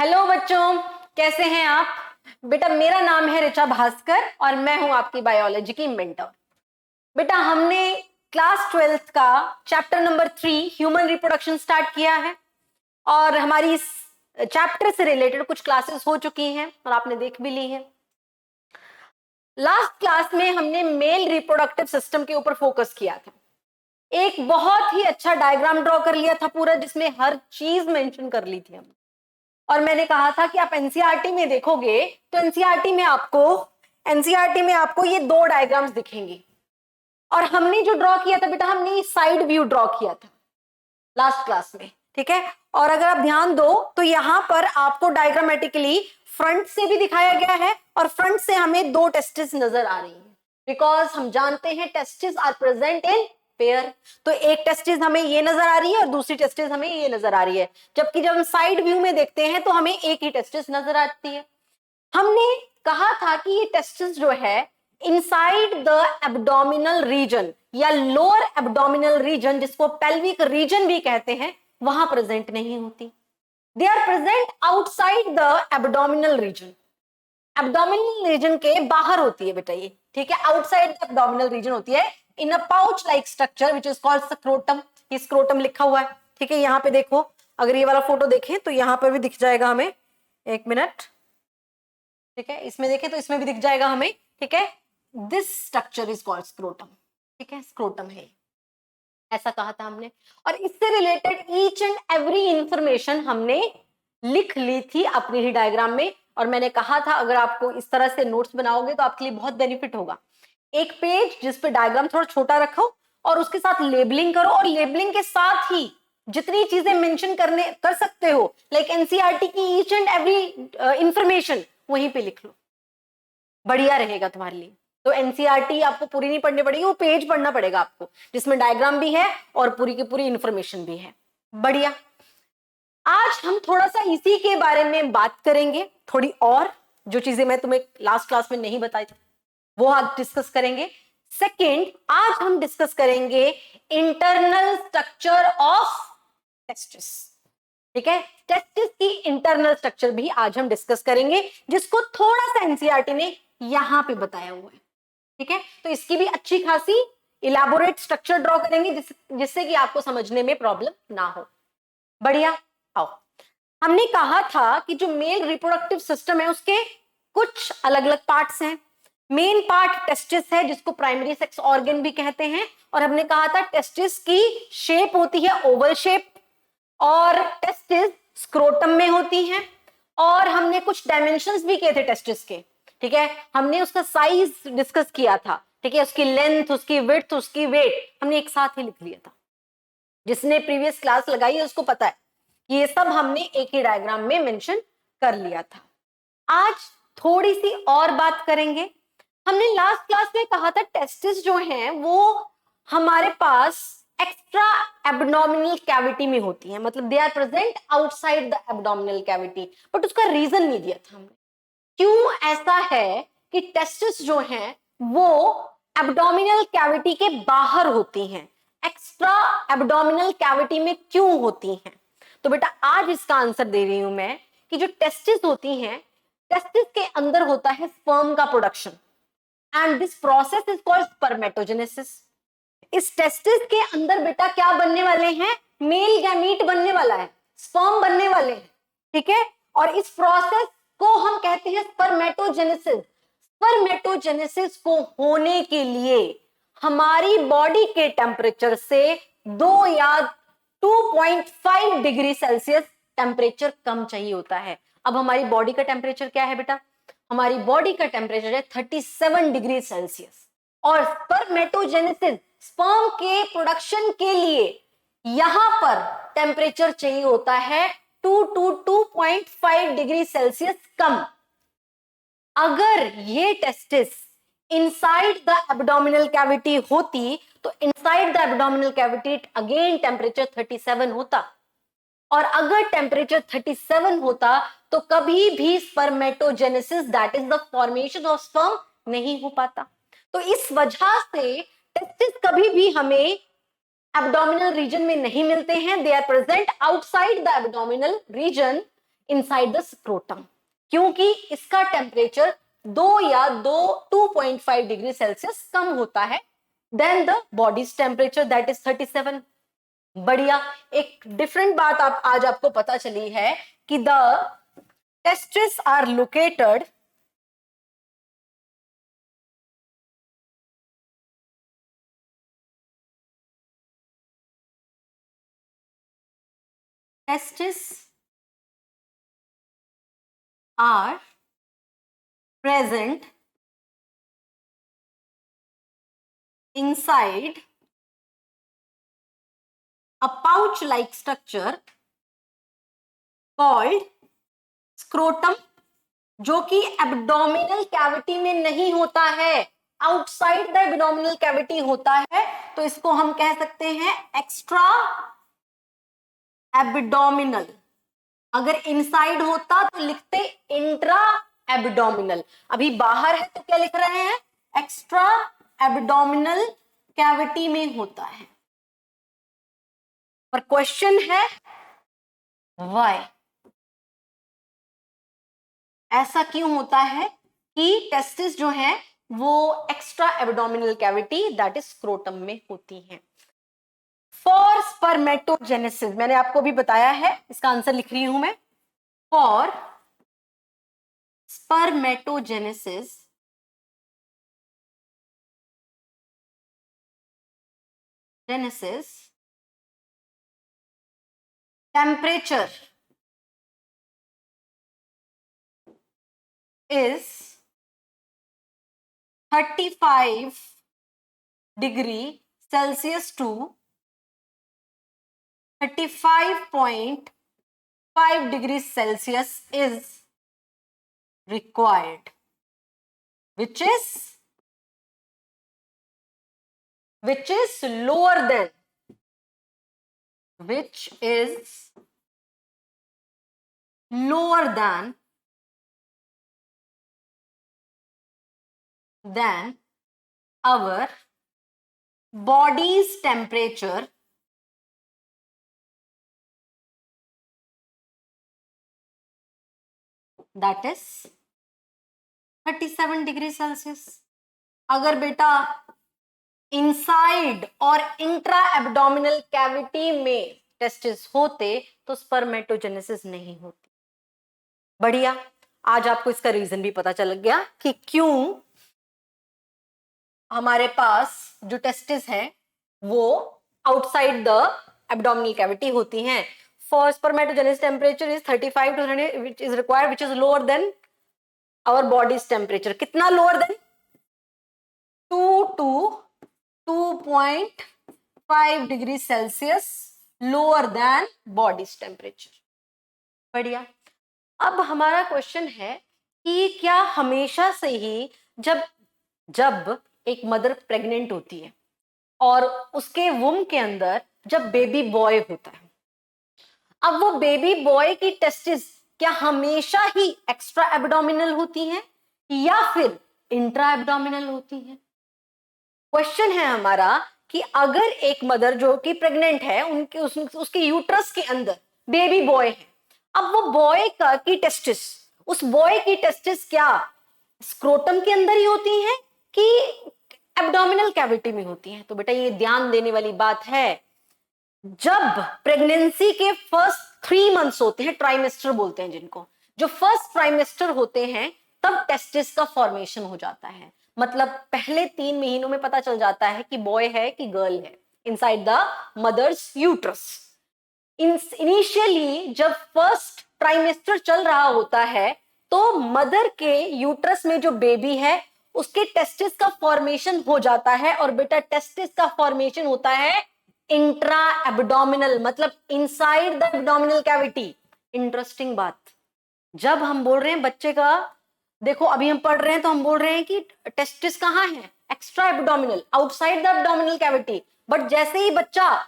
Hello बच्चों, कैसे हैं आप? बेटा मेरा नाम है ऋचा भास्कर और मैं हूं आपकी बायोलॉजी की मेंटर। बेटा हमने क्लास 12th का chapter number 3 human reproduction start किया है और हमारी इस चैप्टर से रिलेटेड कुछ क्लासेस हो चुकी हैं और आपने देख भी ली है। लास्ट क्लास में हमने मेल रिप्रोडक्टिव सिस्टम के ऊपर फोकस किया था। एक बहुत ही अच्छा डायग्राम ड्रॉ कर लिया था पूरा, जिसमें हर चीज मेंशन कर ली थी हमने। और मैंने कहा था कि आप एनसीईआरटी में देखोगे तो एनसीईआरटी में आपको ये दो डायग्राम्स दिखेंगे। और हमने जो ड्रॉ किया था बेटा, हमने साइड व्यू ड्रॉ किया था लास्ट क्लास में, ठीक है। और अगर आप ध्यान दो तो यहां पर आपको डायग्रामेटिकली फ्रंट से भी दिखाया गया है और फ्रंट से हमें दो टेस्टिस नजर आ रही हैं, बिकॉज हम जानते हैं testis are present in pair. तो एक टेस्टिस हमें ये नजर आ रही है और दूसरी टेस्टिस हमें ये नजर आ रही है, जबकि जब हम साइड व्यू में देखते हैं तो हमें एक ही टेस्टिस नजर आती है। हमने कहा था कि ये टेस्टिस जो है इनसाइड द एब्डोमिनल रीजन या लोअर एब्डोमिनल रीजन, जिसको पेल्विक रीजन भी कहते हैं, वहां प्रेजेंट नहीं होती। They are present outside the abdominal region. Abdominal region के बाहर होती है बेटा ये, ठीक है। आउटसाइड द एब्डोमिनल रीजन होती है in a pouch like structure which is called scrotum. ये स्क्रोटम लिखा हुआ है, ठीक है। यहाँ पे देखो, अगर ये वाला फोटो देखें तो यहाँ पर भी दिख जाएगा हमें। एक मिनट, ठीक है, इसमें देखें तो इसमें भी दिख जाएगा हमें, ठीक है। This structure is called scrotum, ठीक है, स्क्रोटम है, ऐसा कहा था हमने। और इससे related each and every information हमने लिख ली थी अपनी ही डायग्राम में। और मैंने कहा था अगर आपको इस तरह से नोट्स बनाओगे तो आपके लिए बहुत बेनिफिट होगा। एक पेज जिस पे डायग्राम थोड़ा छोटा रखो और उसके साथ लेबलिंग करो, और लेबलिंग के साथ ही जितनी चीजें मेंशन कर सकते हो, लाइक एनसीईआरटी की ईच एंड एवरी इंफॉर्मेशन वहीं पे लिख लो, बढ़िया रहेगा तुम्हारे लिए। तो एनसीईआरटी आपको पूरी नहीं पढ़नी पड़ेगी, वो पेज पढ़ना पड़ेगा आपको जिसमें डायग्राम भी है और पूरी की पूरी इंफॉर्मेशन भी है। बढ़िया। आज हम थोड़ा सा इसी के बारे में बात करेंगे, थोड़ी और जो चीजें मैं तुम्हें लास्ट क्लास में नहीं बताई थी वो आज डिस्कस करेंगे। सेकेंड, आज हम डिस्कस करेंगे इंटरनल स्ट्रक्चर ऑफ टेस्टिस, ठीक है। टेस्टिस की इंटरनल स्ट्रक्चर भी आज हम डिस्कस करेंगे, जिसको थोड़ा सा एनसीईआरटी ने यहां पे बताया हुआ है, ठीक है। तो इसकी भी अच्छी खासी इलाबोरेट स्ट्रक्चर ड्रॉ करेंगे जिससे कि आपको समझने में प्रॉब्लम ना हो। बढ़िया। आओ, हमने कहा था कि जो मेल रिप्रोडक्टिव सिस्टम है उसके कुछ अलग अलग पार्ट्स हैं। मेन पार्ट टेस्टिस है, जिसको प्राइमरी सेक्स ऑर्गन भी कहते हैं। और हमने कहा था टेस्टिस की शेप होती है ओवल शेप, और टेस्टिस स्क्रोटम में होती हैं। और हमने कुछ डायमेंशंस भी किए थे टेस्टिस के, ठीक है। हमने उसका साइज डिस्कस किया था, ठीक है, उसकी लेंथ, उसकी विड्थ, उसकी वेट हमने एक साथ ही लिख लिया था। जिसने प्रीवियस क्लास लगाई है उसको पता है कि ये सब हमने एक ही डायग्राम में मेंशन कर लिया था। आज थोड़ी सी और बात करेंगे। हमने लास्ट क्लास में कहा था टेस्टिस जो हैं वो हमारे पास एक्स्ट्रा एब्डोमिनल कैविटी में होती है, मतलब they are present outside the abdominal cavity, but उसका रीजन नहीं दिया था हमने। क्यों ऐसा है कि टेस्टिस जो हैं वो एब्डोमिनल कैविटी के बाहर होती हैं, एक्स्ट्रा एब्डोमिनल कैविटी में क्यों होती हैं? तो बेटा आज इसका आंसर दे रही हूं मैं कि जो टेस्टिस होती हैं, टेस्टिस के अंदर होता है स्पर्म का production, and this process is called spermatogenesis. इस टेस्टिस के अंदर बेटा क्या बनने वाले हैं? मेल गैमीट बनने वाला है, स्पर्म बनने वाले हैं, ठीक है। और इस प्रोसेस को हम कहते हैं स्पर्मेटोजेनेसिस। स्पर्मेटोजेनेसिस को होने के लिए हमारी बॉडी के टेम्परेचर से 2 या 2.5 डिग्री सेल्सियस टेम्परेचर कम चाहिए होता है। अब हमारी बॉडी का टेम्परेचर क्या है बेटा? हमारी बॉडी का टेम्परेचर है 37 डिग्री सेल्सियस। और स्पर्मेटोजेनेसिस, स्पर्म के प्रोडक्शन के लिए यहां पर टेम्परेचर चाहिए होता है 2 to 2.5 डिग्री सेल्सियस कम। अगर ये testis inside the abdominal cavity होती तो inside the abdominal cavity again temperature 37 होता, और अगर टेम्परेचर 37 होता तो कभी भी spermatogenesis, that is the formation of sperm, नहीं हो पाता। तो इस वजह से टेस्टिस कभी भी हमें एब्डोमिनल रीजन में नहीं मिलते हैं, they are present outside the abdominal region inside the scrotum, क्योंकि इसका टेम्परेचर 2.5 डिग्री सेल्सियस कम होता है than the body's temperature that is 37। बढ़िया, एक डिफरेंट बात आप आज आपको पता चली है कि the testis are located are present inside a pouch like structure called scrotum, जो कि एब्डोमिनल कैविटी में नहीं होता है, आउटसाइड द एब्डोमिनल कैविटी होता है, तो इसको हम कह सकते हैं एक्स्ट्रा एब्डोमिनल। अगर इनसाइड होता तो लिखते इंट्रा एब्डोमिनल, अभी बाहर है तो क्या लिख रहे हैं, एक्स्ट्रा एब्डोमिनल कैविटी में होता है। पर क्वेश्चन है व्हाई, ऐसा क्यों होता है कि टेस्टिस जो है वो extra abdominal cavity that is scrotum में होती है। फॉर स्पर्मेटोजेनेसिस, मैंने आपको भी बताया है, इसका आंसर लिख रही हूं मैं, for spermatogenesis temperature is 35 degree Celsius to 35.5 degrees Celsius is required, which is lower than, which is lower than our body's temperature that is 37 degree Celsius. अगर बेटा इनसाइड और इंट्रा एब्डोमिनल कैविटी में testis होते तो spermatogenesis नहीं होती। बढ़िया, आज आपको इसका रीजन भी पता चल गया कि क्यों हमारे पास जो टेस्टिस है वो आउटसाइड द एब्डोमिनल कैविटी होती हैं। For spermatogenesis temperature is 35 to 100 which is required, which is lower than our body's temperature। कितना lower than, 2 to 2.5 degree Celsius lower than bodies temperature. बढ़िया, अब हमारा क्वेश्चन है कि क्या हमेशा से ही जब एक मदर प्रेग्नेंट होती है और उसके वुम के अंदर जब बेबी बॉय होता है, अब वो बेबी बॉय की टेस्टिस क्या हमेशा ही एक्स्ट्रा एब्डोमिनल होती हैं या फिर इंट्रा एब्डोमिनल होती हैं? क्वेश्चन है हमारा कि अगर एक मदर जो कि प्रेग्नेंट है, उसके यूट्रस के अंदर बेबी बॉय है, अब वो बॉय की टेस्टिस, उस बॉय की टेस्टिस क्या स्क्रोटम के अंदर ही होती हैं कि एब्डोमिनल कैविटी में होती हैं? तो बेटा ये ध्यान देने वाली बात है, जब प्रेगनेंसी के फर्स्ट 3 मंथ्स होते हैं, ट्राइमेस्टर बोलते हैं जिनको, जो फर्स्ट ट्राइमेस्टर होते हैं तब टेस्टिस का फॉर्मेशन हो जाता है। मतलब पहले 3 महीनों में पता चल जाता है कि बॉय है कि गर्ल है inside the mother's uterus. Initially जब फर्स्ट ट्राइमेस्टर चल रहा होता है तो मदर के यूट्रस में जो बेबी है उसके टेस्टिस का फॉर्मेशन हो जाता है, और बेटा टेस्टिस का फॉर्मेशन होता है इंट्रा एब्डोमिनल, मतलब inside the abdominal cavity. Interesting बात, जब हम बोल रहे हैं बच्चे का, देखो अभी हम पढ़ रहे हैं तो हम बोल रहे हैं कि टेस्टिस कहाँ है, extra abdominal, outside the abdominal cavity, but जैसे ही बच्चा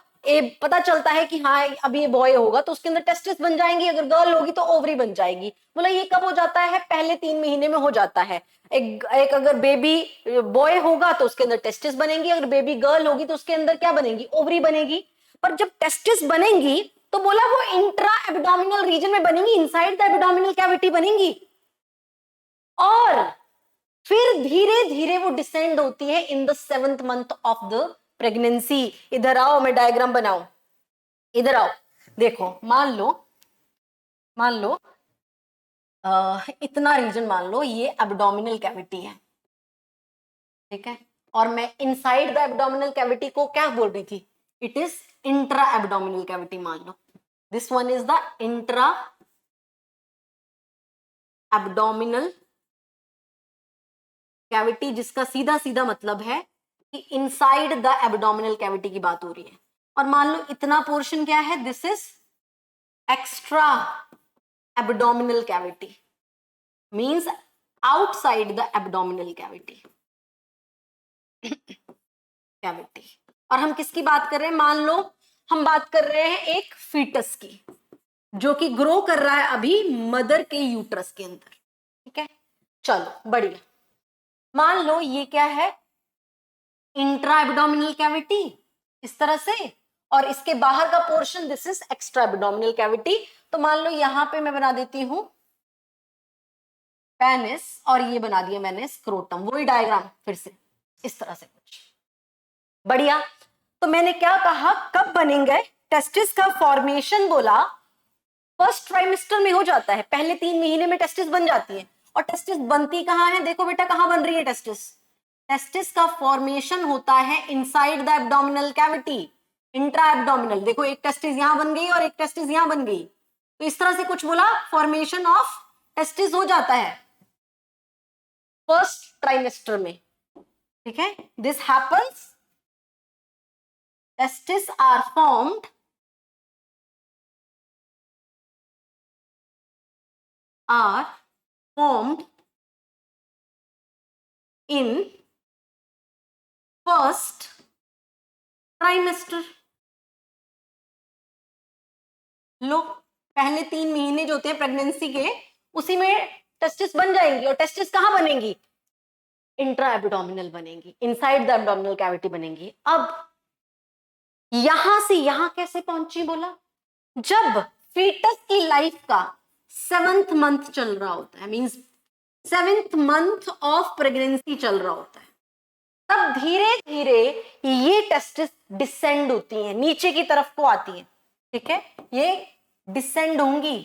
पता चलता है कि हाँ अभी ये बॉय होगा तो उसके अंदर टेस्टिस बन जाएंगी, अगर गर्ल होगी तो ओवरी बन जाएगी। बोला ये कब हो जाता है, पहले 3 महीने में हो जाता है। एक अगर बेबी बॉय होगा तो उसके अंदर टेस्टिस बनेंगी, अगर बेबी गर्ल होगी तो उसके अंदर क्या बनेगी, ओवरी बनेगी। पर जब टेस्टिस बनेंगी तो बोला वो इंट्रा एब्डोमिनल रीजन में बनेंगी, इनसाइड द एब्डोमिनल कैविटी बनेंगी, और फिर धीरे धीरे वो डिसेंड होती है in the 7th month of the pregnancy. इधर आओ, मैं डायग्राम बनाऊं, इधर आओ, देखो मान लो इतना रीजन मान लो ये एब्डोमिनल कैविटी है, ठीक है, और मैं इनसाइड द एब्डोमिनल कैविटी को क्या बोल रही थी, it is intra abdominal cavity मान लो, this one is the intra abdominal cavity, जिसका सीधा सीधा मतलब है कि इनसाइड द एब्डोमिनल कैविटी की बात हो रही है। और मान लो इतना पोर्शन क्या है, this is extra abdominal cavity, means outside the abdominal cavity. और हम किसकी बात कर रहे हैं, मान लो हम बात कर रहे हैं एक फीटस की, जो कि ग्रो कर रहा है अभी मदर के यूट्रस के अंदर, ठीक है। चलो बढ़िया, मान लो ये क्या है, इंट्रा एब्डोमिनल कैविटी इस तरह से, और इसके बाहर का portion this is extra abdominal cavity. तो मान लो यहां पे मैं बना देती हूं पेनिस, और ये बना दिया मैंने स्क्रोटम, वही डायग्राम फिर से इस तरह से कुछ, बढ़िया। तो मैंने क्या कहा, कब बनेंगे टेस्टिस का फॉर्मेशन, बोला फर्स्ट ट्राइमेस्टर में हो जाता है, पहले 3 महीने में टेस्टिस बन जाती है। और टेस्टिस बनती कहां है, देखो बेटा कहां बन रही है टेस्टिस, टेस्टिस का फॉर्मेशन होता है inside the abdominal cavity, intra abdominal, देखो एक टेस्टिस यहां बन गई और एक टेस्टिस यहां बन गई, तो इस तरह से कुछ बोला, फॉर्मेशन ऑफ टेस्टिस हो जाता है फर्स्ट ट्राइमेस्टर में, ठीक है। This happens, testes are formed in first trimester। लो पहले 3 महीने जो होते हैं प्रेगनेंसी के, उसी में टेस्टिस बन जाएंगी, और टेस्टिस कहां बनेंगी, इंट्रा एब्डोमिनल बनेंगी, इनसाइड द एब्डोमिनल कैविटी बनेंगी। अब यहां से यहां कैसे पहुंची, बोला जब फीटस की लाइफ का 7th मंथ चल रहा होता है, means 7th month of pregnancy चल रहा होता है, तब धीरे धीरे ये टेस्टिस डिसेंड होती हैं, नीचे की तरफ को आती हैं, ठीक है, ये डिसेंड होंगी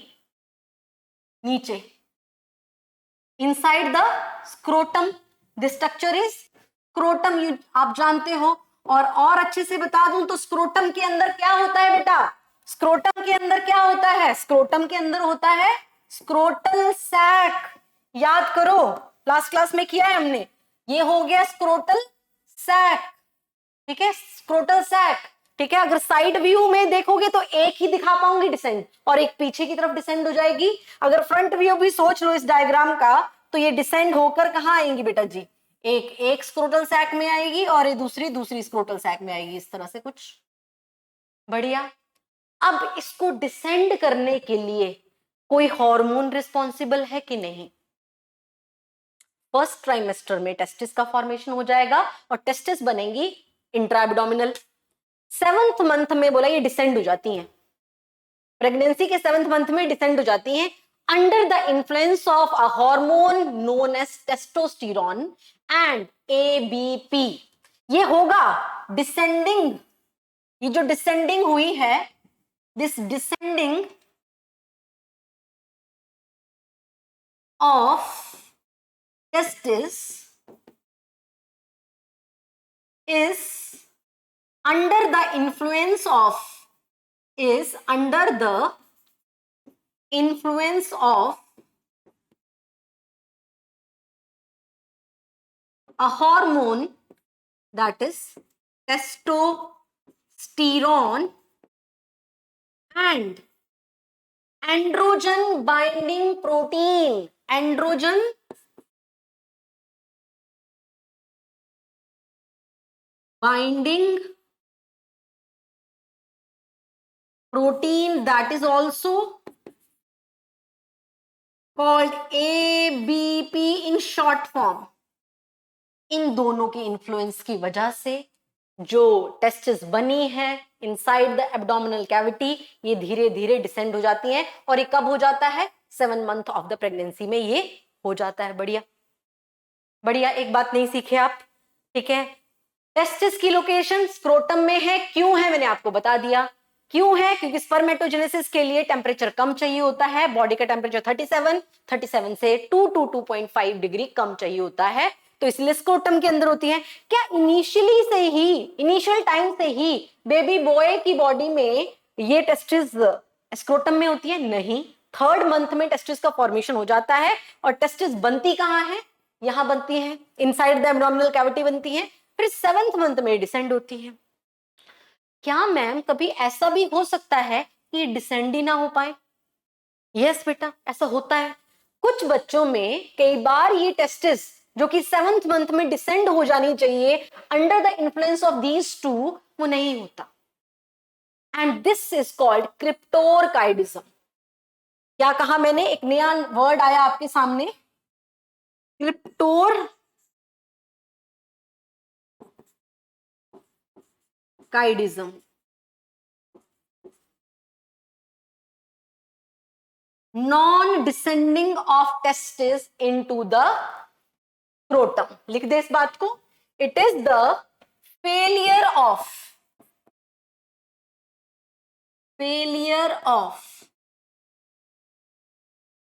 नीचे inside the scrotum, this structure is scrotum, आप जानते हो। और अच्छे से बता दूं तो स्क्रोटम के अंदर क्या होता है बेटा, स्क्रोटम के अंदर क्या होता है, स्क्रोटम के अंदर होता है स्क्रोटल सैक, याद करो लास्ट क्लास में किया है हमने, ये हो गया स्क्रोटल सैक, ठीक है, स्क्रोटल सैक, ठीक है। अगर साइड व्यू में देखोगे तो एक ही दिखा पाऊंगी डिसेंड, और एक पीछे की तरफ डिसेंड हो जाएगी। अगर फ्रंट व्यू भी सोच लो इस डायग्राम का, तो ये डिसेंड होकर कहां आएंगी बेटा जी, एक स्क्रोटल सैक में आएगी और ये दूसरी स्क्रोटल सैक में आएगी, इस तरह से कुछ, बढ़िया। अब इसको डिसेंड करने के लिए कोई हार्मोन रिस्पॉन्सिबल है कि नहीं, फर्स्ट ट्राइमेस्टर में टेस्टिस का फॉर्मेशन हो जाएगा और टेस्टिस बनेंगी इंट्रा एब्डोमिनल। 7th मंथ में बोला ये डिसेंड हो जाती हैं, प्रेगनेंसी के 7th मंथ में डिसेंड हो जाती हैं under the influence of a hormone known as testosterone and ABP. ये होगा डिसेंडिंग, ये जो डिसेंडिंग हुई है, this descending of testis is under the influence of a hormone that is testosterone and androgen binding protein, androgen binding protein that is also called ABP in short form। इन दोनों की influence की वजह से जो testis बनी है inside the abdominal cavity, ये धीरे धीरे डिसेंड हो जाती हैं और ये कब हो जाता है? 7 मंथ ऑफ द प्रेगनेंसी में ये हो जाता है। बढ़िया बढ़िया, एक बात नहीं सीखे आप, ठीक है। टेस्टिस की लोकेशन स्क्रोटम में है, क्यों है मैंने आपको बता दिया, क्यों है? क्योंकि स्पर्मेटोजेनेसिस के लिए टेम्परेचर कम चाहिए होता है, बॉडी का टेम्परेचर 37 से 2 to 2.5 डिग्री कम चाहिए होता है, तो इसलिए स्क्रोटम के अंदर होती है। क्या इनिशियली से ही, इनिशियल टाइम से ही बेबी बॉय की बॉडी में ये टेस्टिस स्क्रोटम में होती है? नहीं, 3rd मंथ में टेस्टिस का फॉर्मेशन हो जाता है। और टेस्टिस बनती कहां है? यहां बनती है, इनसाइड द एब्डोमिनल कैविटी बनती है, फिर 7th मंथ में डिसेंड होती है। क्या मैम कभी ऐसा भी हो सकता है कि डिसेंड ही ना हो पाए? यस बेटा, ऐसा होता है। कुछ बच्चों में कई बार ये टेस्टिस जो कि 7th मंथ में डिसेंड हो जानी चाहिए, under the influence of these two, वो नहीं होता, and this is called cryptorchidism. क्या कहा मैंने? एक नया वर्ड आया आपके सामने, cryptorchidism. Non descending of testis into the scrotum. लिख दे इस बात को, it is the failure of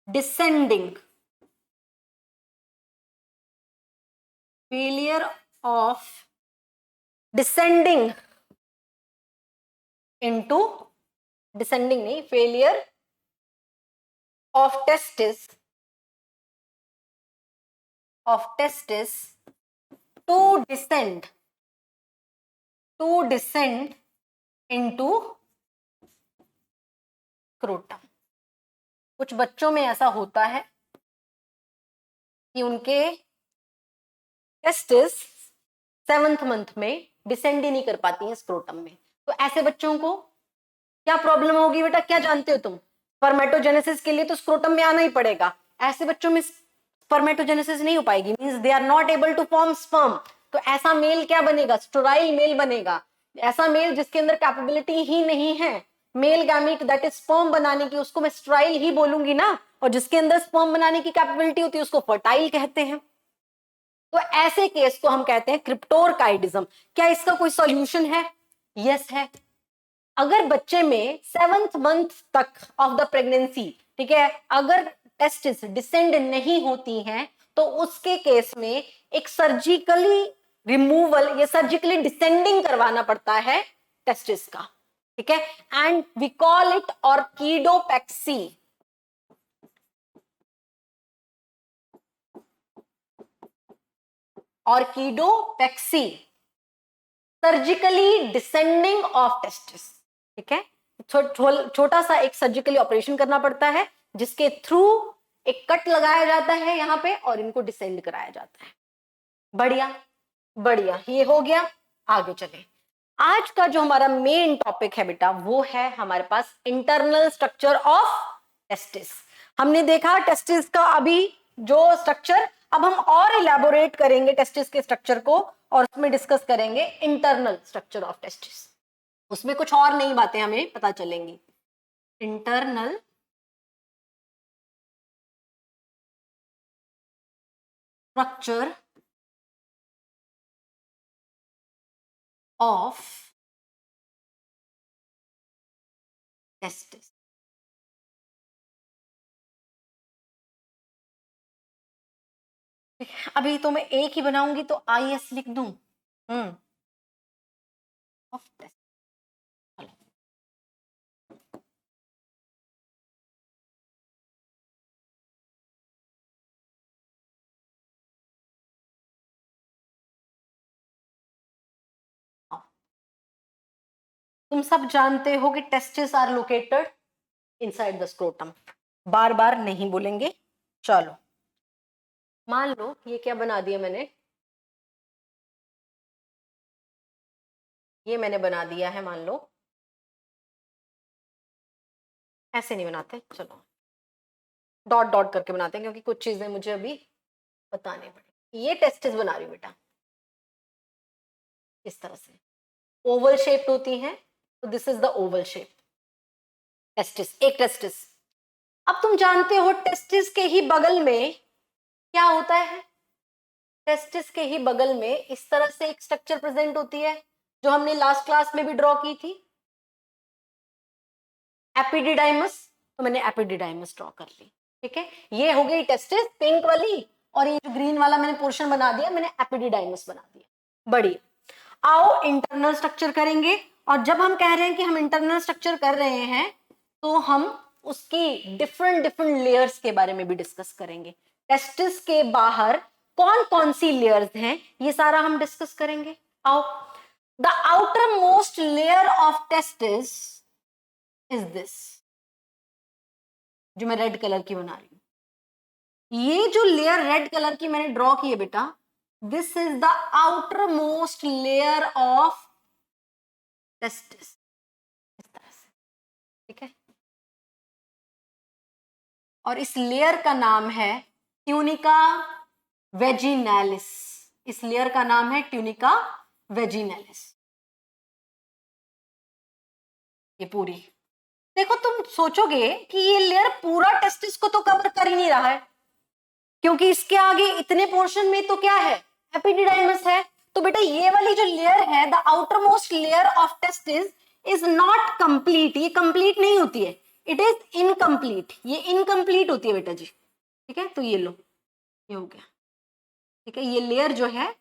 descending failure of descending into descending नहीं, failure of testis to descend into scrotum। कुछ बच्चों में ऐसा होता है कि उनके टेस्टिस 7th मंथ में डिसेंड ही नहीं कर पाती हैं स्क्रोटम में। तो ऐसे बच्चों को क्या प्रॉब्लम होगी बेटा, क्या जानते हो तुम? स्पर्मेटोजेनेसिस के लिए तो स्क्रोटम में आना ही पड़ेगा, ऐसे बच्चों में स्पर्मेटोजेनेसिस नहीं हो पाएगी, means they are not able to form sperm. तो ऐसा मेल क्या बनेगा? स्टेराइल मेल बनेगा, ऐसा मेल जिसके अंदर कैपेबिलिटी ही नहीं है male gamete that is sperm बनाने की, उसको मैं स्टेराइल ही बोलूंगी ना, और जिसके अंदर स्पर्म बनाने की कैपेबिलिटी होती है उसको फर्टाइल कहते हैं। तो ऐसे केस को हम कहते हैं क्रिप्टोरकाइडिज्म। क्या इसका कोई सॉल्यूशन है? यस है। अगर बच्चे में 7th मंथ तक ऑफ द प्रेगनेंसी, ठीक है, अगर टेस्टिस डिसेंड नहीं होती हैं, तो उसके केस में एक सर्जिकली रिमूवल या सर्जिकली डिसेंडिंग करवाना पड़ता है टेस्टिस का, ठीक है, and we call it orchidopexy. Orchidopexy, surgically descending of testis, ठीक है। छोटा सा एक सर्जिकली ऑपरेशन करना पड़ता है जिसके थ्रू एक कट लगाया जाता है यहां पे और इनको डिसेंड कराया जाता है। बढ़िया बढ़िया, ये हो गया। आगे चले, आज का जो हमारा मेन टॉपिक है बेटा वो है हमारे पास इंटरनल स्ट्रक्चर ऑफ टेस्टिस। हमने देखा टेस्टिस का अभी जो स्ट्रक्चर, अब हम और इलेबोरेट करेंगे टेस्टिस के स्ट्रक्चर को और उसमें डिस्कस करेंगे इंटरनल स्ट्रक्चर ऑफ टेस्टिस। उसमें कुछ और नई बातें हमें पता चलेंगी। Internal structure of testis. अभी तो मैं एक ही बनाऊंगी तो IS लिख दूं ऑफ टेस्ट। तुम सब जानते हो कि testis are located inside the scrotum, बार बार नहीं बोलेंगे। चलो मान लो ये क्या बना दिया मैंने, ये मैंने बना दिया है, मान लो ऐसे नहीं बनाते, चलो डॉट डॉट करके बनाते हैं क्योंकि कुछ चीजें मुझे अभी बताने पड़े। ये टेस्टिस बना रही हूँ बेटा, इस तरह से ओवल शेप्ड होती हैं, तो this is the Oval shape, testis, एक टेस्टिस। अब तुम जानते हो टेस्टिस के ही बगल में क्या होता है, टेस्टिस के ही बगल में इस तरह से एक स्ट्रक्चर प्रेजेंट होती है जो हमने लास्ट क्लास में भी ड्रॉ की थी, एपिडिडाइमस। तो मैंने एपिडिडाइमस ड्रॉ कर ली, ठीक है। ये हो गई टेस्टिस पिंक वाली, और ये जो ग्रीन वाला मैंने पोर्शन बना दिया, मैंने एपिडिडाइमस बना दिया। बढ़िया, आओ इंटरनल स्ट्रक्चर करेंगे। और जब हम कह रहे हैं कि हम इंटरनल स्ट्रक्चर कर रहे हैं, तो हम उसकी डिफरेंट डिफरेंट लेयर्स के बारे में भी डिस्कस करेंगे। टेस्टिस के बाहर कौन कौन सी लेयर्स हैं, ये सारा हम डिस्कस करेंगे। आओ, the outer most layer of testis is this, जो मैं रेड कलर की बना रही हूं। ये जो लेयर रेड कलर की मैंने ड्रॉ की है बेटा, this is the outer most layer of testis, इस तरह से, ठीक है। और इस लेयर का नाम है ट्यूनिका वेजिनैलिस। इस लेयर का नाम है ट्यूनिका वेजिनैलिस। ये पूरी, देखो तुम सोचोगे कि ये लेयर पूरा टेस्टिस को तो कवर कर ही नहीं रहा है, क्योंकि इसके आगे इतने पोर्शन में तो क्या है, एपिडिडाइमस है। तो बेटा ये वाली जो लेयर है, the outer most layer of testis is not complete, ये कंप्लीट नहीं होती है, इट इज इनकम्प्लीट, ये इनकम्प्लीट होती है बेटा जी, ठीक है। तो ये लो, ये हो गया, ठीक है। ये लेयर जो है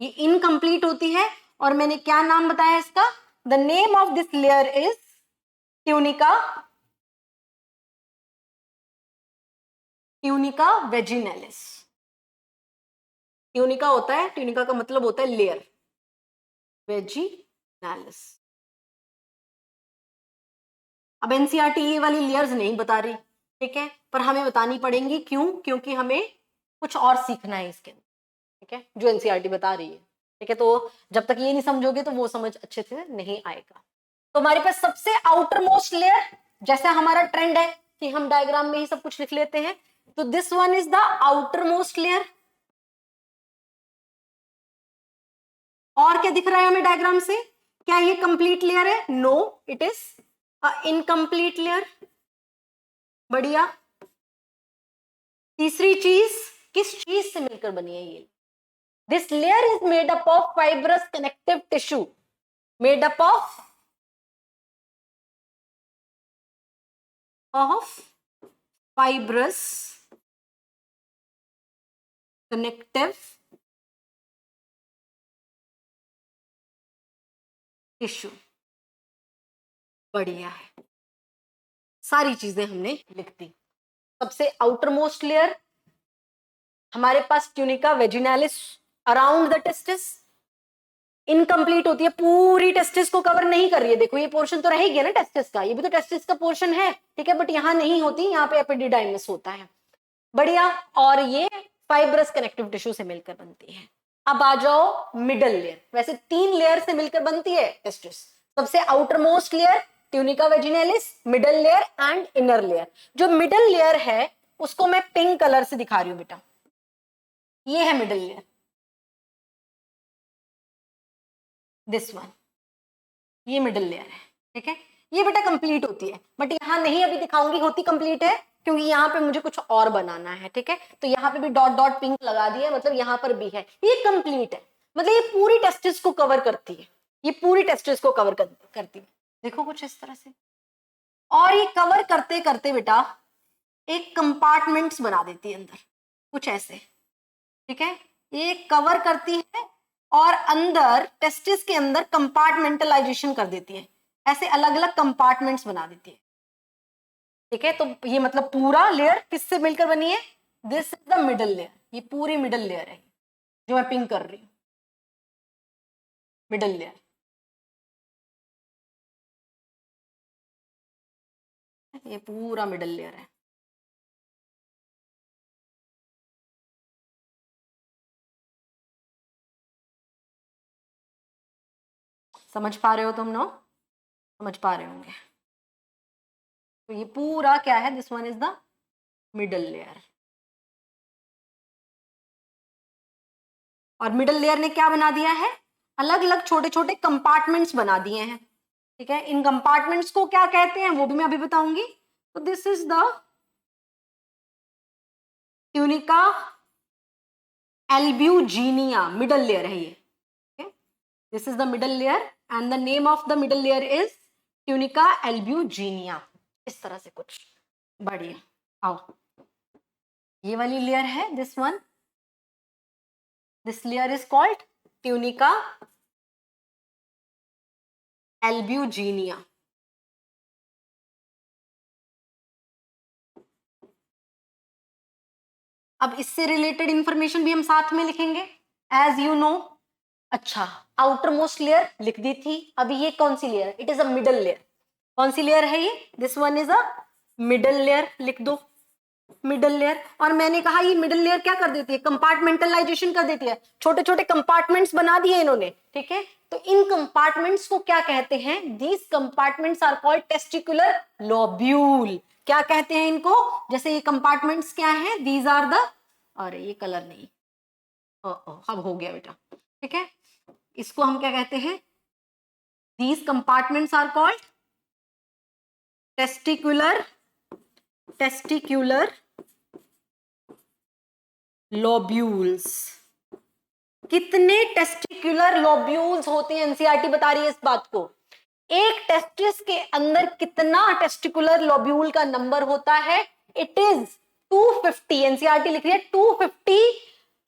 ये इनकम्प्लीट होती है, और मैंने क्या नाम बताया इसका, the name of this layer is tunica, tunica vaginalis. Tunica होता है, ट्यूनिका का मतलब होता है लेयर, वेजिनैलिस। अब एनसीईआरटी ये वाली लेयर्स नहीं बता रही, ठीक है, पर हमें बतानी पड़ेंगी। क्यों? क्योंकि हमें कुछ और सीखना है इसके अंदर, ठीक है, जो एनसीईआरटी बता रही है, ठीक है। तो जब तक ये नहीं समझोगे तो वो समझ अच्छे से नहीं आएगा। तो हमारे पास सबसे आउटर मोस्ट लेयर, जैसा हमारा ट्रेंड है कि हम डायग्राम में ही सब कुछ लिख लेते हैं, तो this one is the outer most layer. और क्या दिख रहा है हमें डायग्राम से, क्या ये कंप्लीट लेयर है? No, it is incomplete layer. बढ़िया। तीसरी चीज, किस चीज से मिलकर बनी है ये? This layer is made up of fibrous connective tissue, made up of fibrous connective tissue. बढ़िया है, सारी चीजें हमने लिख दी। सबसे आउटर मोस्ट लेयर हमारे पास tunica vaginalis around the testis, incomplete होती है, पूरी टेस्टिस को कवर नहीं कर रही है। देखो ये पोर्शन तो रह ही गया ना टेस्टिस का, ये भी तो टेस्टिस का पोर्शन है, ठीक है, बट यहां नहीं होती, यहाँ पे एपिडिडाइमस होता है। बढ़िया। और ये फाइब्रस कनेक्टिव टिश्यू से मिलकर बनती है। अब आ जाओ मिडल लेयर। वैसे 3 लेयर से मिलकर बनती है टेस्टिस, सबसे outer most layer tunica vaginalis, middle layer and inner layer. जो मिडल लेयर है उसको मैं पिंक कलर से दिखा रही हूं बेटा, ये है मिडल लेयर, दिस वन, ये मिडल लेयर है, ठीक है। ये बेटा कंप्लीट होती है, बट यहां नहीं अभी दिखाऊंगी होती कंप्लीट है, क्योंकि यहाँ पे मुझे कुछ और बनाना है, ठीक है। तो यहाँ पे भी डॉट डॉट पिंक लगा दिया, मतलब यहाँ पर भी है, ये कंप्लीट है, मतलब ये पूरी टेस्टिस को कवर करती है, ये पूरी टेस्टिस को कवर करती है। देखो कुछ इस तरह से। और ये कवर करते करते बेटा एक कंपार्टमेंट्स बना देती है अंदर, कुछ ऐसे, ठीक है। ये कवर करती है और अंदर टेस्टिस के अंदर कंपार्टमेंटलाइजेशन कर देती है, ऐसे अलग अलग कंपार्टमेंट्स बना देती है, ठीक है। तो ये मतलब पूरा लेयर किससे मिलकर बनी है? This is the middle layer, ये पूरी मिडल लेयर है जो मैं पिंक कर रही हूं, मिडल लेयर। ये पूरा मिडल लेयर है। समझ पा रहे हो तुम? नो, समझ पा रहे होंगे। तो ये पूरा क्या है? This one is the middle layer. और मिडल लेयर ने क्या बना दिया है? अलग अलग छोटे छोटे कंपार्टमेंट्स बना दिए हैं, ठीक है, इन कंपार्टमेंट्स को क्या कहते हैं वो भी मैं अभी बताऊंगी। तो this is the tunica albuginea, middle layer है ये। This is the middle layer and the name of the middle layer is tunica albuginea. इस तरह से कुछ बढ़िया। आओ, ये वाली लेयर है, this one, this layer is called tunica albuginea. अब इससे रिलेटेड इंफॉर्मेशन भी हम साथ में लिखेंगे, एज यू नो। अच्छा, आउटर मोस्ट लेयर लिख दी थी, अभी ये कौन सी लेयर? It is a middle layer. कौन सी लेयर है ये? This one is a middle layer, लिख दो मिडल लेयर। और मैंने कहा ये मिडल लेयर क्या कर देती है? कंपार्टमेंटलाइजेशन कर देती है, छोटे छोटे कंपार्टमेंट्स बना दिए इन्होंने। ठीक है, तो इन कंपार्टमेंट्स को क्या कहते हैं? These compartments are called testicular lobule. क्या कहते हैं इनको? जैसे ये कंपार्टमेंट्स क्या है? दीज आर द, अरे ये कलर नहीं, अब हो गया बेटा। ठीक है, इसको हम क्या कहते हैं? These compartments are called testicular lobules. कितने टेस्टिकुलर लोब्यूल्स होते हैं? एनसीईआरटी बता रही है इस बात को। एक टेस्टिस के अंदर कितना टेस्टिकुलर लोब्यूल का नंबर होता है? It is 250। एनसीईआरटी लिख रही है 250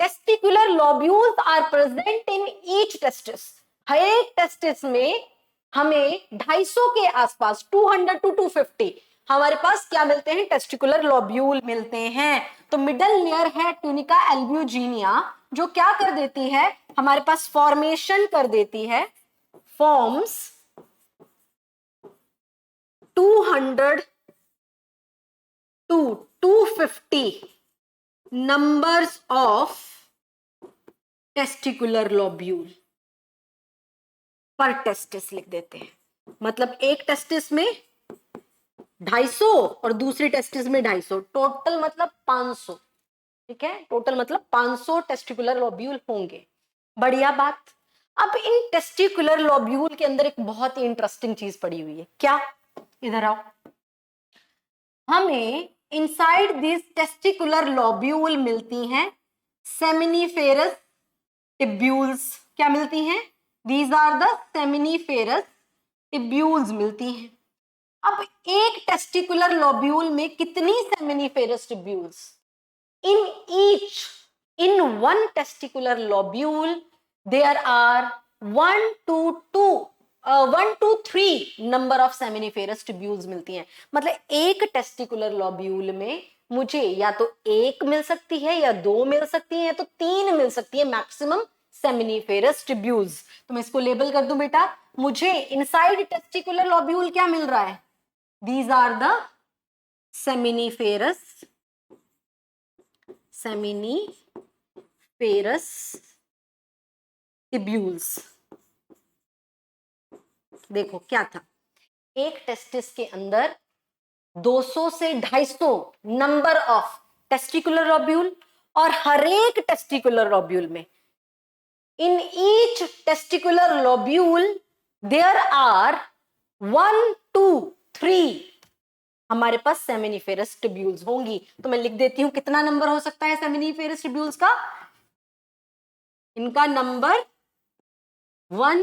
testicular lobules are present in each testis. हर एक टेस्टिस में हमें 250 के आसपास, 200 to 250 हमारे पास क्या मिलते हैं? टेस्टिकुलर लोब्यूल मिलते हैं। तो मिडल लेयर है ट्यूनिका एल्ब्यूजिनिया, जो क्या कर देती है? हमारे पास फॉर्मेशन कर देती है, forms 200 to 250 numbers of testicular lobule पर टेस्टिस लिख देते हैं। मतलब एक टेस्टिस में 250 और दूसरी टेस्टिस में 250, टोटल मतलब 500। ठीक है, टोटल मतलब 500 टेस्टिकुलर लोब्यूल होंगे। बढ़िया बात। अब इन टेस्टिकुलर लोब्यूल के अंदर एक बहुत ही इंटरेस्टिंग चीज पड़ी हुई है। क्या? इधर आओ। हमें इनसाइड दिस टेस्टिकुलर लोब्यूल मिलती हैं सेमिनिफेरस टिब्यूल्स। क्या मिलती हैं? These are the seminiferous tubules मिलती हैं। अब एक टेस्टिकुलर लोब्यूल में कितनी seminiferous tubules? in one testicular lobule there are 1 to 3 number of seminiferous tubules मिलती हैं। मतलब एक टेस्टिकुलर लोब्यूल में मुझे या तो एक मिल सकती है, या 2 मिल सकती है, या तो 3 मिल सकती है मैक्सिमम सेमिनिफेरस ट्यूब्यूल्स। तो मैं इसको लेबल कर दूं बेटा, मुझे इनसाइड टेस्टिकुलर लोब्यूल क्या मिल रहा है? These are the seminiferous tubules। देखो क्या था, एक टेस्टिस के अंदर 200 से 250 नंबर ऑफ टेस्टिकुलर लोब्यूल, और हर एक टेस्टिकुलर लोब्यूल में, in each testicular lobule there are 1 to 3 हमारे पास सेमिनिफेरस ट्यूब्यूल्स होंगी। तो मैं लिख देती हूं कितना नंबर हो सकता है सेमिनिफेरस ट्यूब्यूल्स का? इनका नंबर 1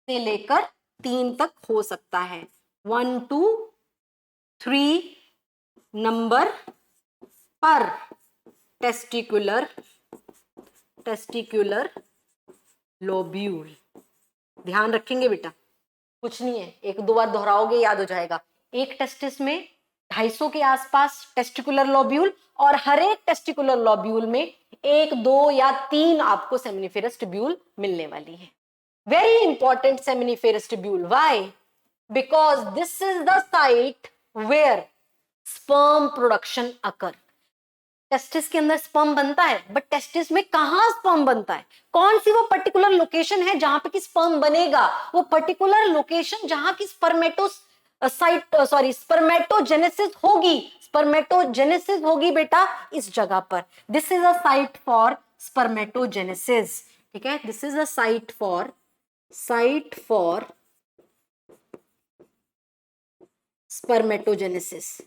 से लेकर 3 तक हो सकता है। 1 to 3 नंबर पर टेस्टिकुलर लोब्यूल। ध्यान रखेंगे बेटा, कुछ नहीं है, एक दो बार दोहराओगे याद हो जाएगा। एक टेस्टिस में 250 के आसपास टेस्टिकुलर लोब्यूल, और हर एक टेस्टिकुलर लोब्यूल में 1, 2 या 3 आपको सेमिनिफेरस ट्यूब्यूल मिलने वाली है। Very important seminiferous tubule. Why? Because this is the site where sperm production occur. Testis के अंदर स्पर्म बनता है, बट टेस्टिस में कहां स्पर्म बनता है? कौन सी वो पर्टिकुलर लोकेशन है जहां पे कि स्पर्म बनेगा? वो पर्टिकुलर लोकेशन जहां की स्पर्मेटोजेनेसिस होगी बेटा इस जगह पर। This is a site for spermatogenesis. ठीक है, this is a site for spermatogenesis.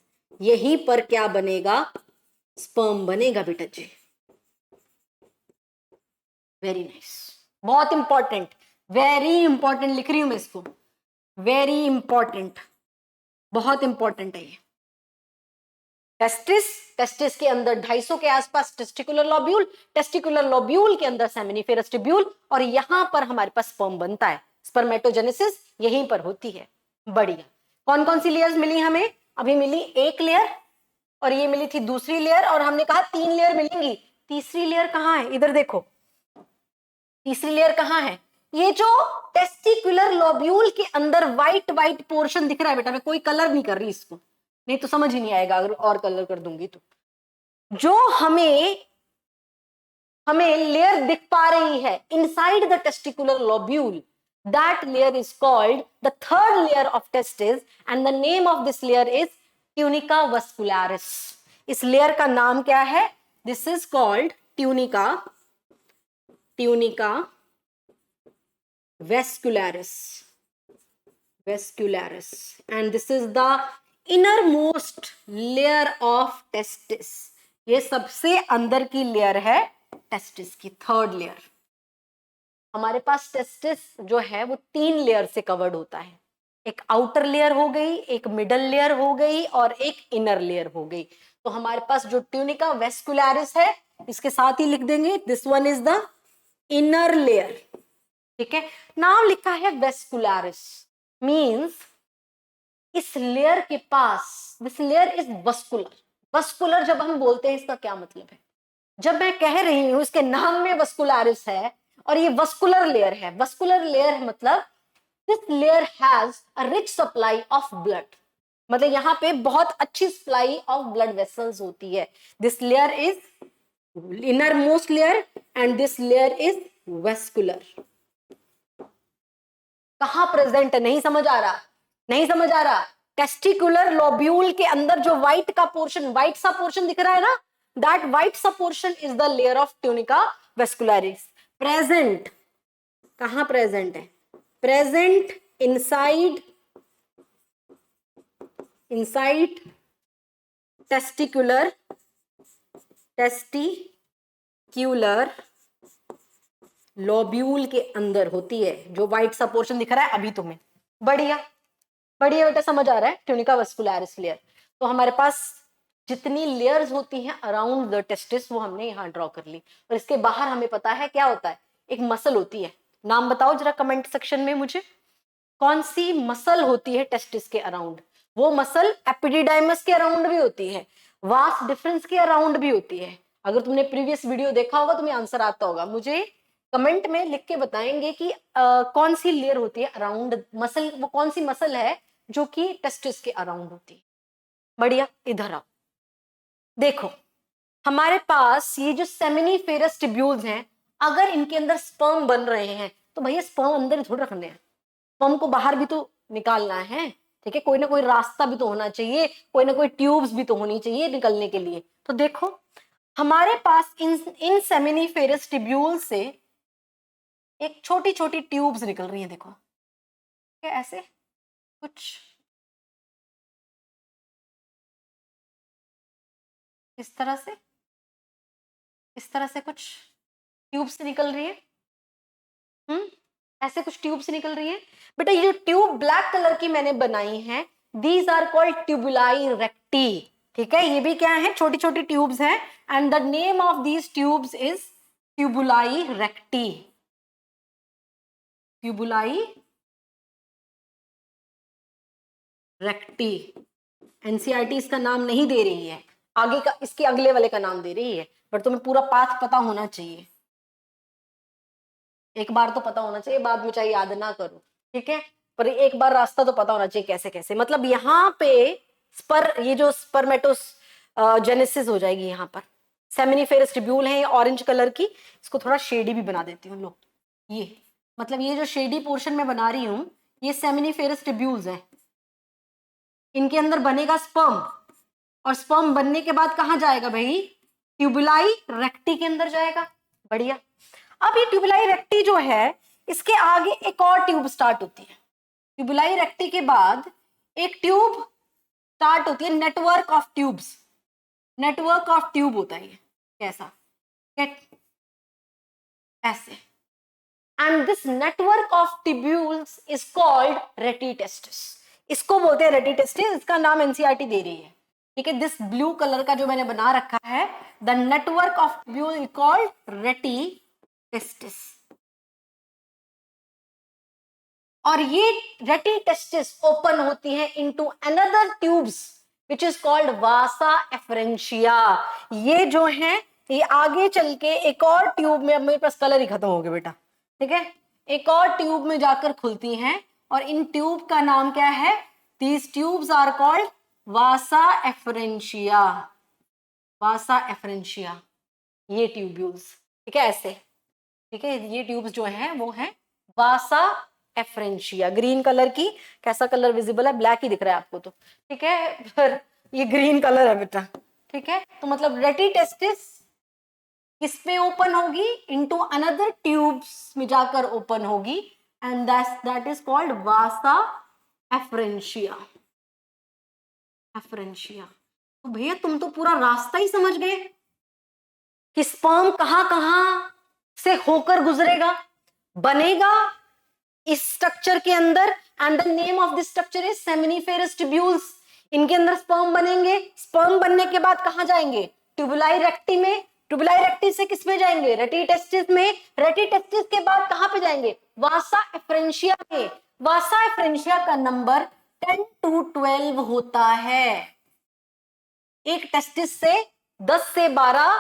यहीं पर क्या बनेगा? स्पर्म बनेगा बेटा जी। वेरी नाइस, बहुत इंपॉर्टेंट, वेरी इंपॉर्टेंट लिख रही हूं मैं इसको, वेरी इंपॉर्टेंट, बहुत इंपॉर्टेंट है ये। टेस्टिस, टेस्टिस के अंदर 250 के आसपास टेस्टिकुलर लोब्यूल, टेस्टिकुलर लोब्यूल के अंदर सेमिनिफेरस ट्यूब्यूल, और यहां पर हमारे पास स्पर्म बनता है। स्पर्मेटोजेनेसिस यहीं पर होती है। बढ़िया। कौन कौन सी लेयर्स मिली हमें? अभी मिली एक लेयर, और ये मिली थी दूसरी लेयर, और हमने कहा 3 लेयर मिलेंगी। तीसरी लेयर कहां है? इधर देखो, तीसरी लेयर कहां है? ये जो टेस्टिकुलर लोब्यूल के अंदर व्हाइट व्हाइट पोर्शन दिख रहा है बेटा, मैं कोई कलर नहीं कर रही इसको, नहीं तो समझ ही नहीं आएगा अगर और कलर कर दूंगी तो। जो हमें लेयर दिख पा रही है inside the testicular lobule, that layer is called the third layer of testis, and the name of this layer is tunica vascularis. इस लेयर का नाम क्या है? This is called tunica vascularis, and this is the innermost layer of testis. ये सबसे अंदर की layer है टेस्टिस की, थर्ड लेयर। हमारे पास टेस्टिस जो है वो 3 लेयर से कवर्ड होता है। एक आउटर लेयर हो गई, एक मिडल लेयर हो गई, और एक इनर लेयर हो गई। तो हमारे पास जो ट्यूनिका वेस्कुलरिस है, इसके साथ ही लिख देंगे this one is the inner layer. ठीक है, नाम लिखा है वेस्कुलरिस, मींस इस लेयर के पास, this layer is vascular. Vascular जब हम बोलते हैं इसका क्या मतलब है? जब मैं कह रही हूं इसके नाम में वस्कुलरिस है और ये वस्कुलर लेयर है, वस्कुलर लेयर है मतलब this layer has a rich supply of blood, मतलब यहां पे बहुत अच्छी सप्लाई ऑफ ब्लड वेसल्स होती है। This layer is inner most layer and this layer is vascular. कहां प्रेजेंट है? नहीं समझ आ रहा, नहीं समझ आ रहा। टेस्टिकुलर लोब्यूल के अंदर जो व्हाइट का पोर्शन, व्हाइट सा पोर्शन दिख रहा है ना, दैट व्हाइट सा portion is the layer of tunica vascularis. Present कहां प्रेजेंट है? प्रेजेंट इनसाइड टेस्टिकुलर लोब्यूल के अंदर होती है, जो व्हाइट सा पोर्शन दिख रहा है अभी तुम्हें। बढ़िया बढ़िया बेटा, समझ आ रहा है? Tunica vascularis layer. तो हमारे पास जितनी लेयर्स होती हैं अराउंड द टेस्टिस वो हमने यहाँ ड्रॉ कर ली, और इसके बाहर हमें पता है क्या होता है, एक मसल होती है। नाम बताओ जरा कमेंट सेक्शन में मुझे, कौन सी मसल होती है टेस्टिस के अराउंड? वो मसल एपिडिडाइमस के अराउंड भी होती है, वास डिफरेंस के अराउंड भी होती है। अगर तुमने प्रीवियस वीडियो देखा होगा तुम्हें आंसर आता होगा। मुझे कमेंट में लिख के बताएंगे कि कौन सी लेयर होती है अराउंड मसल, वो कौन सी मसल है जो कि टेस्टिस के अराउंड होती है। बढ़िया, इधर आओ, देखो हमारे पास ये जो सेमिनिफेरस ट्यूब्यूल्स हैं, अगर इनके अंदर स्पर्म बन रहे हैं तो भैया स्पर्म अंदर ही थोड़ा रखने हैं, स्पर्म को बाहर भी तो निकालना है। ठीक है, कोई ना कोई रास्ता भी तो होना चाहिए, कोई ना कोई ट्यूब्स भी तो होनी चाहिए निकलने के लिए। तो देखो हमारे पास इन सेमिनिफेरस ट्यूब्यूल से एक छोटी छोटी ट्यूब्स निकल रही हैं। देखो क्या ऐसे कुछ इस तरह से, इस तरह से कुछ ट्यूब्स निकल रही है। ऐसे कुछ ट्यूब्स निकल रही हैं बेटा। ये जो ट्यूब ब्लैक कलर की मैंने बनाई है, दीज आर कॉल्ड ट्यूबुलाई रेक्टी। ठीक है, ये भी क्या है? छोटी छोटी ट्यूब्स हैं, and the name of these tubes is tubuli recti. Tubuli recti. NCERT इसका नाम नहीं दे रही है, आगे का इसके अगले वाले का नाम दे रही है, पर तुम्हें पूरा पाथ पता होना चाहिए। एक बार तो पता होना चाहिए, बाद में चाहे याद ना करो, ठीक है, पर एक बार रास्ता तो पता होना चाहिए कैसे कैसे। मतलब यहाँ पे ये जो स्पर्मेटोस जेनेसिस हो जाएगी यहाँ पर। सेमिनिफेरस ट्यूब्यूल है ये ऑरेंज कलर की, इसको थोड़ा शेडी भी बना देती हूँ। लो ये मतलब ये जो शेडी पोर्शन में बना रही हूँ ये सेमिनिफेरस ट्यूब्यूल्स है, इनके अंदर बनेगा स्पर्म, और स्पर्म बनने के बाद कहाँ जाएगा भाई? ट्यूबुलाई रेक्टी के अंदर जाएगा। बढ़िया। अब ये ट्यूबुलाई रेक्टी जो है इसके आगे एक और ट्यूब स्टार्ट होती है। ट्यूबुलाई रेक्टी के बाद एक ट्यूब स्टार्ट होती है network of tubes, network of tube होता है ये, कैसा ऐसे, and this network of tubules is called rete testis, इसको बोलते हैं रेटिटेस्टिस, इसका नाम एनसीईआरटी दे रही है, ठीक है। दिस ब्लू कलर का जो मैंने बना रखा है, the network of tubule is called rete testis, और ये रेटिटेस्टिस ओपन होती है into another tubes which is called vasa efferentia. ये जो है ये आगे चल के एक और ट्यूब में, अब मेरे पास कलर ही खत्म हो गया बेटा, ठीक है, एक और ट्यूब में जाकर खुलती हैं, और इन ट्यूब का नाम क्या है, these tubes are called vasa efferentia, vasa efferentia, ये ट्यूब्यूल्स, ठीक है, ऐसे, ठीक है, ये ट्यूब्स जो हैं वो हैं वासा एफरेंशिया। ग्रीन कलर की, कैसा कलर विजिबल है, ब्लैक ही दिख रहा है आपको तो, ठीक है, फिर ये ग्रीन कलर है बेटा, ठीक है। तो मतलब रेटिटेस्टिस किसमें ओपन होगी, इनटू अनदर ट्यूब्स में जाकर ओपन होगी, and that is called vasa efferentia, efferentia. तो भैया तुम तो पूरा रास्ता ही समझ गए कि स्पर्म कहां से होकर गुजरेगा, बनेगा इस स्ट्रक्चर के अंदर, and the name of this structure is seminiferous tubules. इनके अंदर स्पर्म बनेंगे, स्पर्म बनने के बाद कहां जाएंगे, ट्यूबुलाई रेक्टी में, ट्यूबुलाई रेक्टी से किस में जाएंगे, रेटिटेस्टिस में, रेटिटेस्टिस के बाद कहां पे जाएंगे, वासा एफरेंशिया में। वासा एफरेंशिया का नंबर 10 to 12 होता है, एक टेस्टिस से 10 से 12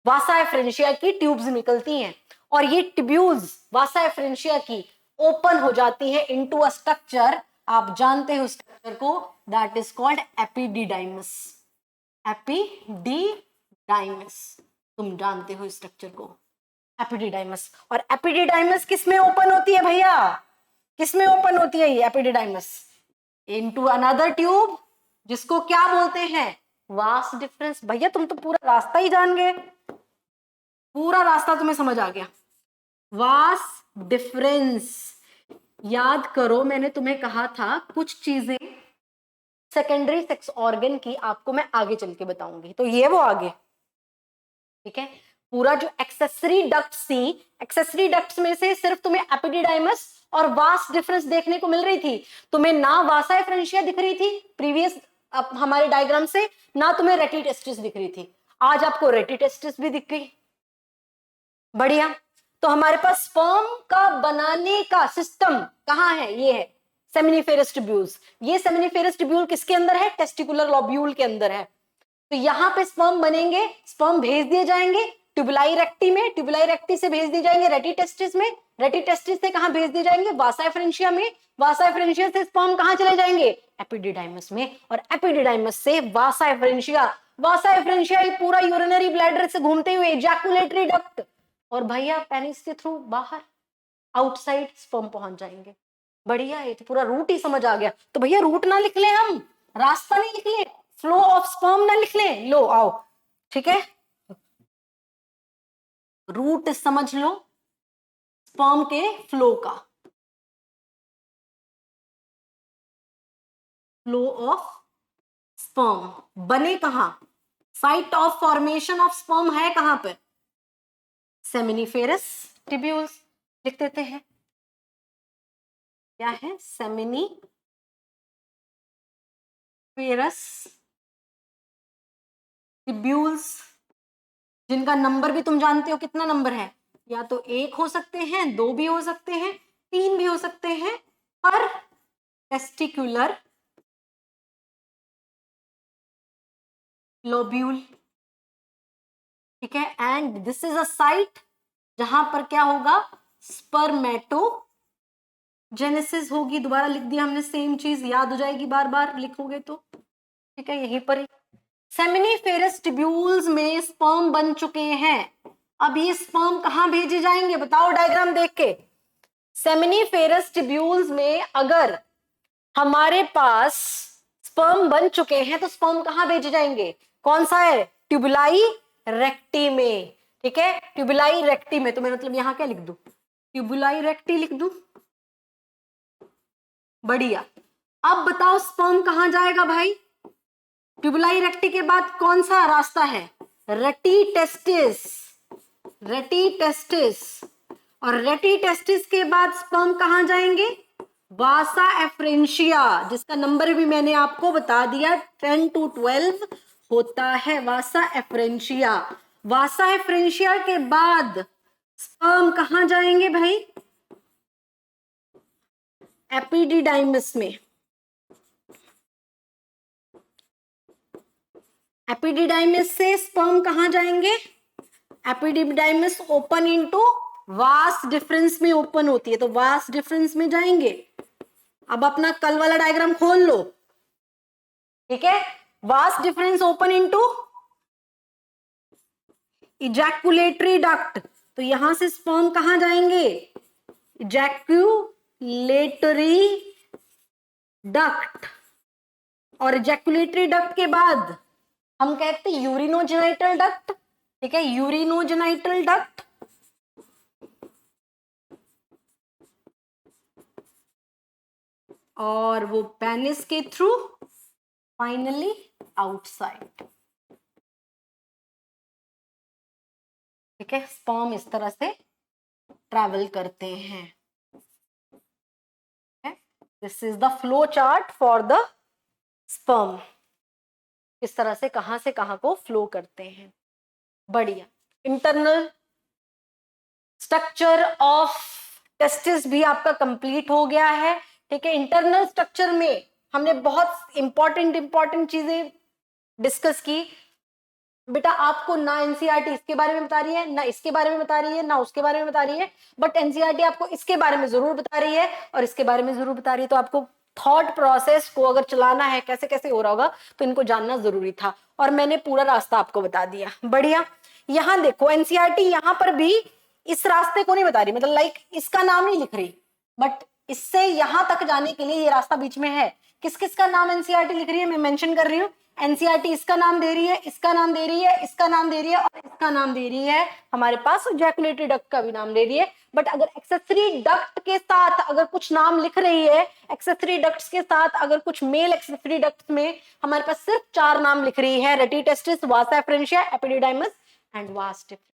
वासा एफरेंशिया की ट्यूब्स निकलती हैं, और ये ट्यूब्यूल्स वासा एफरेंशिया की ओपन हो जाती है इनटू अ स्ट्रक्चर, आप जानते हो स्ट्रक्चर को, that is called epididymis, epididymis, तुम जानते हो स्ट्रक्चर को, एपिडिडाइमस। और एपिडिडाइमस किस में ओपन होती है भैया, किस में ओपन होती है ये एपिडिडाइमस, इनटू अनदर ट्यूब, जिसको क्या बोलते हैं, वास डिफरेंस। भैया तुम तो पूरा रास्ता ही जान गए, पूरा रास्ता तुम्हें समझ आ गया। वास डिफरेंस, याद करो मैंने तुम्हें कहा था कुछ चीजें सेकेंडरी सेक्स ऑर्गन की आपको मैं आगे चल के बताऊंगी, तो ये वो आगे, ठीक है। पूरा जो एक्सेसरी डक्ट्स थी, एक्सेसरी डक्ट्स में से सिर्फ तुम्हें एपिडिडाइमस और वास डिफरेंस देखने को मिल रही थी, तुम्हें ना वासा एफरेंशिया दिख रही थी प्रीवियस हमारे डायग्राम से, ना तुम्हें रेटिटेस्टिस दिख रही थी, आज आपको रेटिटेस्टिस भी दिख गई, बढ़िया। तो हमारे पास स्पर्म का बनाने का सिस्टम कहां है, ये है सेमिनिफेरस ट्यूब्यूल्स। ये सेमिनिफेरस ट्यूब्यूल किसके अंदर है, टेस्टिकुलर लोब्यूल के अंदर है। तो यहां पे स्पर्म बनेंगे, स्पर्म भेज दिए जाएंगे ट्यूबुलाई रेक्टी में, ट्यूबुलाई रेक्टी से भेज दिए जाएंगे रेटिटेस्टिस में, रेटिटेस्टिस से कहां भेज दिए जाएंगे, वासा एफरेंशिया में, वासा एफरेंशिया से स्पर्म कहां चले जाएंगे, एपिडिडाइमस में, और एपिडिडाइमस से वासा एफरेंशिया, वासा एफरेंशिया ये पूरा यूरिनरी ब्लैडर से घूमते हुए इजैकुलेटरी डक्ट, और भैया पेनिस के थ्रू बाहर आउटसाइड स्पर्म पहुंच जाएंगे। बढ़िया, ये तो पूरा रूट ही समझ आ गया। तो भैया रूट ना लिख ले, हम रास्ता नहीं लिख ले, फ्लो ऑफ स्पर्म ना लिख ले, लो आओ, ठीक है, रूट समझ लो स्पर्म के फ्लो का, फ्लो ऑफ स्पर्म बने कहां, site of formation of sperm है कहां पर, सेमिनिफेरस ट्यूब्यूल्स, लिख देते हैं क्या है, सेमिनिफेरस ट्यूब्यूल्स, जिनका नंबर भी तुम जानते हो, कितना नंबर है, या तो 1 हो सकते हैं, 2 भी हो सकते हैं, 3 भी हो सकते हैं, पर टेस्टिकुलर लोब्यूल, ठीक है, and this is a site जहां पर क्या होगा, स्पर्मेटोजेनेसिस होगी। दोबारा लिख दिया हमने, सेम चीज याद हो जाएगी बार बार लिखोगे तो, ठीक है, यहीं पर ही सेमिनिफेरस ट्यूब्यूल्स में स्पर्म बन चुके हैं। अब ये स्पर्म कहां भेजे जाएंगे, बताओ डायग्राम देख के, सेमिनिफेरस ट्यूब्यूल्स में अगर हमारे पास स्पर्म बन चुके हैं तो स्पर्म कहां भेजे जाएंगे, कौन सा है, ट्यूबुलाई रेक्टी में, ठीक है, ट्यूबुलाई रेक्टी में। तो मैं मतलब यहां क्या लिख दूं, ट्यूबुलाई रेक्टी लिख दूं, बढ़िया। अब बताओ स्पर्म कहां जाएगा भाई? ट्यूबुलाई रेक्टी के बाद कौन सा रास्ता है? रेटी टेस्टिस, रेटी टेस्टिस। और रेटी टेस्टिस के बाद स्पर्म कहां जाएंगे? वासा एफ्रेंशिया, जिसका नंबर भी मैंने आपको बता दिया 10 to 12 होता है, वासा एफ्रेंशिया। वासा एफ्रेंशिया के बाद स्पर्म कहां जाएंगे भाई? एपिडिडाइमिस में। एपिडिडाइमिस से स्पर्म कहां जाएंगे? Epididymis open into vas deferens में ओपन होती है, तो वास डिफरेंस में जाएंगे। अब अपना कल वाला डायग्राम खोल लो, ठीक है। Vas deferens open into ejaculatory duct, तो यहां से स्पर्म कहां जाएंगे? Ejaculatory duct. और इजैकुलेटरी डक्ट के बाद हम कहते हैं यूरिनोजेनाइटल डक्ट, ठीक है, यूरिनोजेनाइटल डक्ट। और वो पेनिस के थ्रू फाइनली आउटसाइड, ठीक है। स्पर्म इस तरह से ट्रैवल करते हैं। This is the flow chart for the sperm, इस तरह से कहां को फ्लो करते हैं। बढ़िया। इंटरनल स्ट्रक्चर ऑफ टेस्टिस भी आपका कंप्लीट हो गया है, ठीक है। इंटरनल स्ट्रक्चर में हमने बहुत इंपॉर्टेंट चीजें डिस्कस की। बेटा आपको ना एनसीईआरटी इसके बारे में बता रही है, ना इसके बारे में बता रही है, ना उसके बारे में बता रही है, बट एनसीईआरटी आपको इसके बारे में जरूर बता रही है और इसके बारे में जरूर बता रही है। तो आपको थॉट प्रोसेस को अगर चलाना है, कैसे कैसे हो रहा होगा, तो इनको जानना जरूरी था और मैंने पूरा रास्ता आपको बता दिया। बढ़िया। यहां देखो एनसीईआरटी यहां पर भी इस रास्ते को नहीं बता रही, मतलब लाइक इसका नाम नहीं लिख रही, बट इससे यहां तक जाने के लिए ये रास्ता बीच में है। किस किस का नाम एनसीईआरटी लिख रही है मैं मेंशन कर रही हूँ। एनसीईआरटी इसका नाम दे रही है, इसका नाम दे रही है, इसका नाम दे रही है और इसका नाम दे रही है। हमारे पास इजैकुलेटरी डक्ट का भी नाम दे रही है। बट अगर एक्सेसरी डक्ट के साथ अगर कुछ नाम लिख रही है, एक्सेसरी डक्ट्स के साथ अगर कुछ मेल एक्सेसरी डक्ट्स में हमारे पास सिर्फ 4 नाम लिख रही है, रेटी testis, Vasa efferentia, epididymis and vas deferens,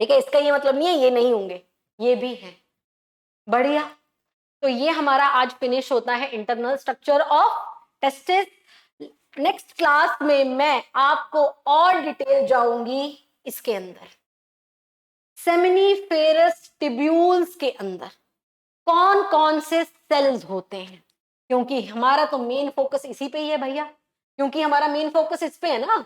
ठीक है। इसका ये मतलब नहीं है ये नहीं होंगे, ये भी है। बढ़िया। तो ये हमारा आज फिनिश होता है internal structure of testis. Next class में मैं आपको और डिटेल जाऊंगी इसके अंदर, सेमिनिफेरस टिब्यूल्स के अंदर कौन कौन से सेल्स होते हैं, क्योंकि हमारा तो मेन फोकस इसी पे ही है भैया, क्योंकि हमारा मेन फोकस इस पे है ना,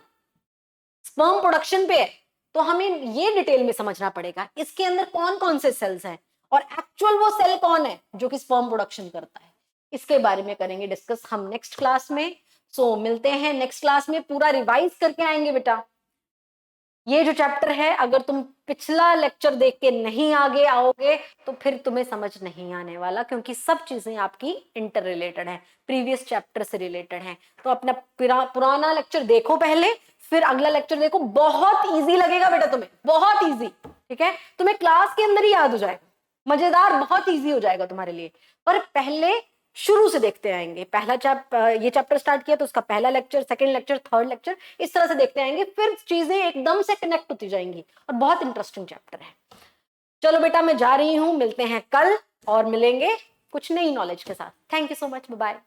स्पर्म प्रोडक्शन पे है। तो हमें ये डिटेल में समझना पड़ेगा इसके अंदर कौन कौन से सेल्स हैं और एक्चुअल वो सेल कौन है जो कि स्पर्म प्रोडक्शन करता है। इसके बारे में करेंगे डिस्कस हम नेक्स्ट क्लास में। सो मिलते हैं नेक्स्ट क्लास में, पूरा रिवाइज करके आएंगे बेटा। ये जो चैप्टर है अगर तुम पिछला लेक्चर देख के नहीं आगे आओगे तो फिर तुम्हें समझ नहीं आने वाला, क्योंकि सब चीजें आपकी इंटर रिलेटेड है, प्रीवियस चैप्टर से रिलेटेड है। तो अपना पुराना लेक्चर देखो पहले, फिर अगला लेक्चर देखो। बहुत इजी लगेगा बेटा तुम्हें, बहुत इजी, ठीक है। तुम्हें क्लास के अंदर ही याद हो जाएगा, मजेदार, बहुत इजी हो जाएगा तुम्हारे लिए। पर पहले शुरू से देखते आएंगे। ये चैप्टर स्टार्ट किया तो उसका पहला lecture, second lecture, third lecture, इस तरह से देखते आएंगे, फिर चीजें एकदम से कनेक्ट होती जाएंगी और बहुत इंटरेस्टिंग चैप्टर है। चलो बेटा मैं जा रही हूं, मिलते हैं कल और मिलेंगे कुछ नई नॉलेज के साथ। Thank you so much, bye bye.